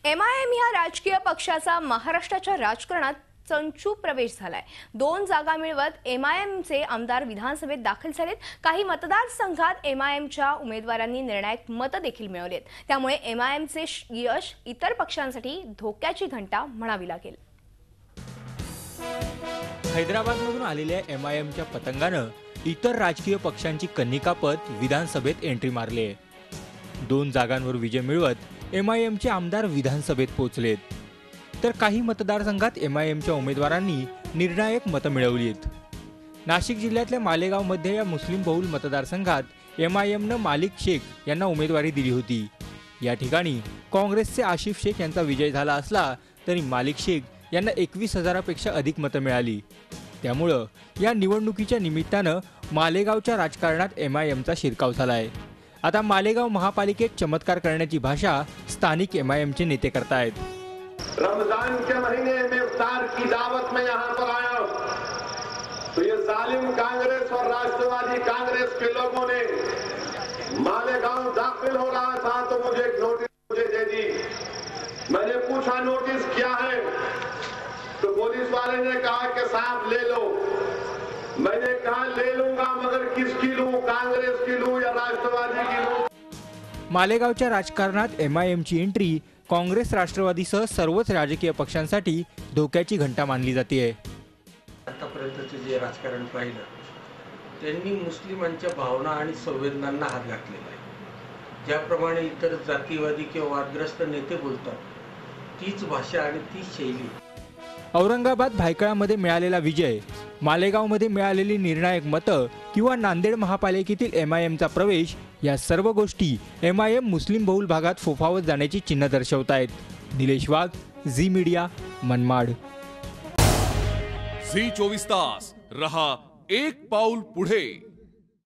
MIM या राजकीय पक्षाचा महाराष्ट्राच्या राजकारणात चंचू प्रवेश झालाय। 2 जागा मिळवत एमआयएमचे आमदार विधानसभेत दाखल झालेत। काही मतदारसंघात एमआयएमच्या उमेदवारांनी निर्णायक मत देखील मिळवलेत। त्यामुळे एमआयएमचे यश इतर पक्षांसाठी धोक्याची घंटा म्हणावी लागेल। हैदराबादमधून आलेल्या एमआयएमच्या पतंगानं इतर राजकीय पक्षांची कन्नी कापत विधानसभेत एंट्री मारली आहे। 2 जागांवर विजय मिळवत एमआयएमचे आमदार विधानसभेत पोहोचलेत, तर काही मतदारसंघात एमआयएमच्या उमेदवारांनी निर्णायक मतं मिळवलीत। नाशिक जिल्ह्यातल्या मालेगावमध्ये या मुस्लिम बहुल मतदारसंघात एमआयएमनं मालिक शेख यांना उमेदवारी दिली होती। या ठिकाणी काँग्रेसचे आशिफ शेख यांचा विजय झाला असला तरी मालिक शेख यांना 21,000पेक्षा अधिक मतं मिळाली। त्यामुळं या निवडणुकीच्या निमित्तानं मालेगावच्या राजकारणात एमआयएमचा शिरकाव झालाय। आता मालेगाव महापालिकेत चमत्कार करण्याची भाषा स्थानिक एमआयएमचे नेते करतायत। रमजान के महीने में इफ्तार की दावत में यहाँ पर आया तो ये जालिम कांग्रेस और राष्ट्रवादी कांग्रेस के लोगों ने मालेगांव दाखिल हो रहा था तो मुझे एक नोटिस मुझे दे दी। मैंने पूछा नोटिस क्या है, तो पुलिस वाले ने कहा कि साहब ले लो। मैंने कहा ले लूंगा, मगर किसकी लूं, कांग्रेस की लूं या राष्ट्रवादी की लूं। मालेगावच्या राजकारणात एमआयएमची एंट्री काँग्रेस राष्ट्रवादीसह सर्वच राजकीय पक्षांसाठी धोक्याची घंटा मानली जाते। आतापर्यंतचे जे राजकारण पाहिलं त्यांनी मुस्लिमांच्या भावना आणि संवेदनांना हात घातलेला आहे। ज्याप्रमाणे इतर जातीवादी किंवा वादग्रस्त नेते बोलतात तीच भाषा आणि तीच शैली। औरंगाबाद भायखळामध्ये मिळालेला विजय, मालेगावमध्ये मिळालेली निर्णायक मतं किंवा नांदेड महापालिकेतील एमआयएमचा प्रवेश या सर्व गोष्टी एमआयएम मुस्लिम बहुल भागात फोफावत जाण्याची चिन्ह दर्शवतायत। निलेश वाघ, झी मीडिया, मनमाड। झी 24 तास रहा एक पाऊल पुढे।